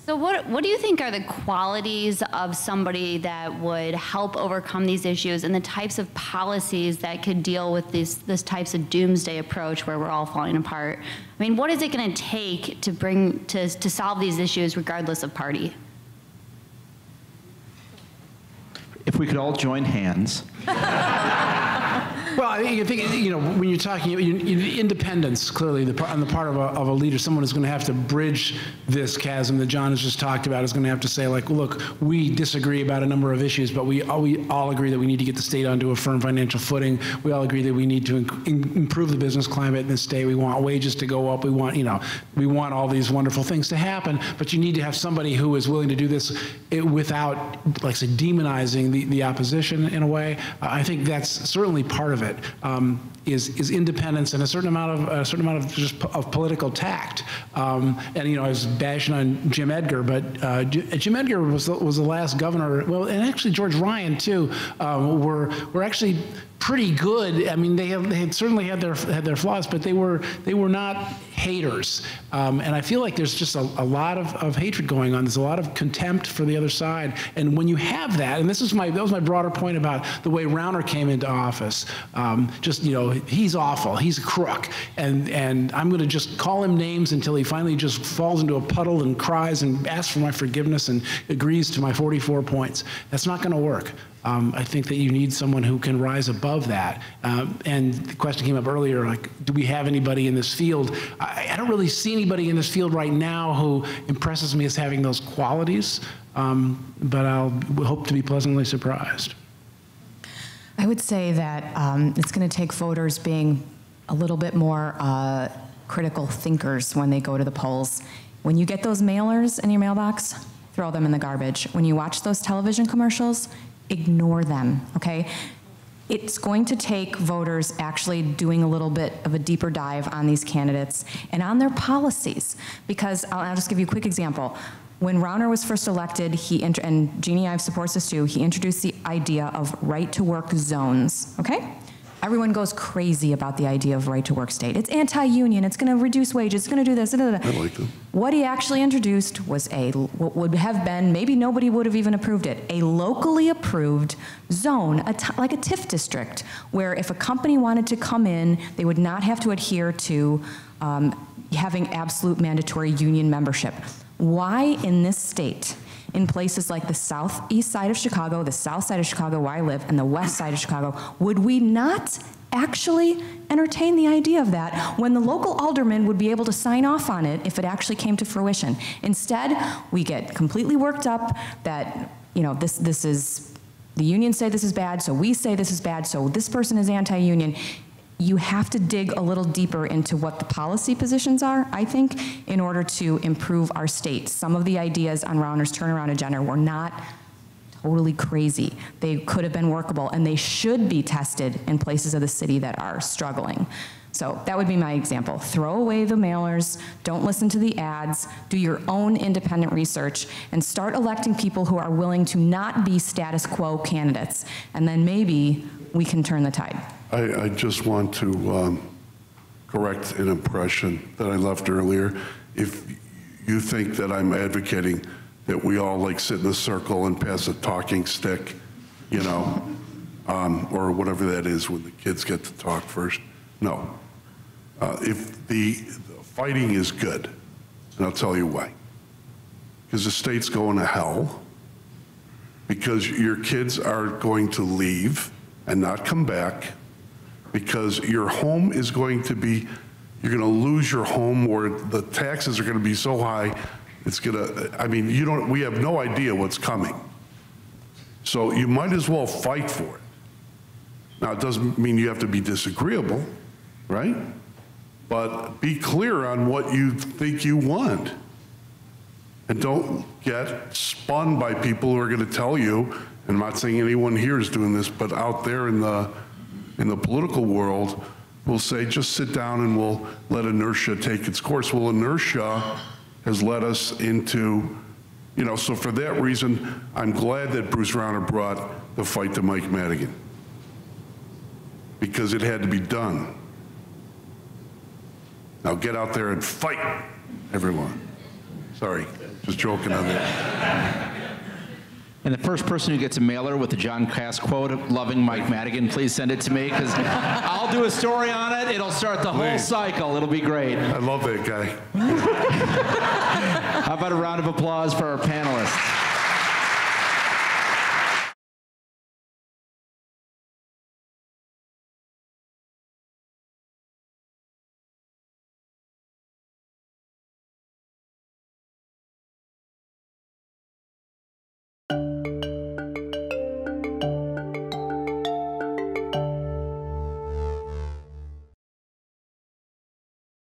So what do you think are the qualities of somebody that would help overcome these issues and the types of policies that could deal with this types of doomsday approach where we're all falling apart? I mean, what is it going to take to solve these issues regardless of party? If we could all join hands. Well, I think, when you're talking independence, clearly, on the part of a leader, someone who's going to have to bridge this chasm that John has just talked about is going to have to say, like, look, we disagree about a number of issues, but we all agree that we need to get the state onto a firm financial footing. We all agree that we need to improve the business climate in the state. We want wages to go up. We want, we want all these wonderful things to happen, but you need to have somebody who is willing to do this without, like I said, demonizing the opposition in a way. I think that's certainly part of it. Is independence and a certain amount of just political tact. And I was bashing on Jim Edgar, but Jim Edgar was the last governor. Well, and actually George Ryan too. Were actually pretty good. I mean, they had certainly had their flaws, but they were not haters. And I feel like there's just a lot of hatred going on. There's a lot of contempt for the other side. And when you have that, and that was my broader point about the way Rauner came into office. He's awful. He's a crook, and I'm going to just call him names until he finally just falls into a puddle and cries and asks for my forgiveness and agrees to my 44 points. That's not going to work. I think that you need someone who can rise above that. And the question came up earlier, like, do we have anybody in this field? I don't really see anybody in this field right now who impresses me as having those qualities, but I'll hope to be pleasantly surprised. I would say that it's going to take voters being a little bit more critical thinkers when they go to the polls. When you get those mailers in your mailbox, throw them in the garbage. When you watch those television commercials, ignore them, okay? It's going to take voters actually doing a little bit of a deeper dive on these candidates and on their policies, because I'll just give you a quick example. When Rauner was first elected, and Jeannie Ives supports this too, he introduced the idea of right-to-work zones, okay? Everyone goes crazy about the idea of right-to-work state. It's anti-union, it's gonna reduce wages, it's gonna do this, I like them. What he actually introduced was what would have been, maybe nobody would have even approved it, a locally approved zone, like a TIF district, where if a company wanted to come in, they would not have to adhere to having absolute mandatory union membership. Why in this state, in places like the southeast side of Chicago, the south side of Chicago where I live, and the west side of Chicago, would we not actually entertain the idea of that when the local alderman would be able to sign off on it if it actually came to fruition? Instead, we get completely worked up that, this is, the unions say this is bad, so we say this is bad, so this person is anti-union. You have to dig a little deeper into what the policy positions are, I think, in order to improve our state. Some of the ideas on Rauner's turnaround agenda were not totally crazy. They could have been workable, and they should be tested in places of the city that are struggling. So that would be my example. Throw away the mailers, don't listen to the ads, do your own independent research, and start electing people who are willing to not be status quo candidates. And then maybe we can turn the tide. I just want to correct an impression that I left earlier. If you think that I'm advocating that we all like sit in a circle and pass a talking stick, or whatever that is when the kids get to talk first, no. If the fighting is good. And I'll tell you why. Because the state's going to hell, because your kids are going to leave and not come back, because your home is going to be, you're going to lose your home, or the taxes are going to be so high, it's going to, I mean, we have no idea what's coming. So you might as well fight for it. Now, it doesn't mean you have to be disagreeable, right? But be clear on what you think you want. And don't get spun by people who are going to tell you, and I'm not saying anyone here is doing this, but out there in the political world will say, just sit down and we'll let inertia take its course. Well, inertia has led us into, so for that reason, I'm glad that Bruce Rauner brought the fight to Mike Madigan, because it had to be done. Now get out there and fight, everyone. Sorry, just joking on that. And the first person who gets a mailer with the John Cass quote, loving Mike Madigan, please send it to me, because I'll do a story on it. It'll start the whole cycle. It'll be great. I love that guy. How about a round of applause for our panelists?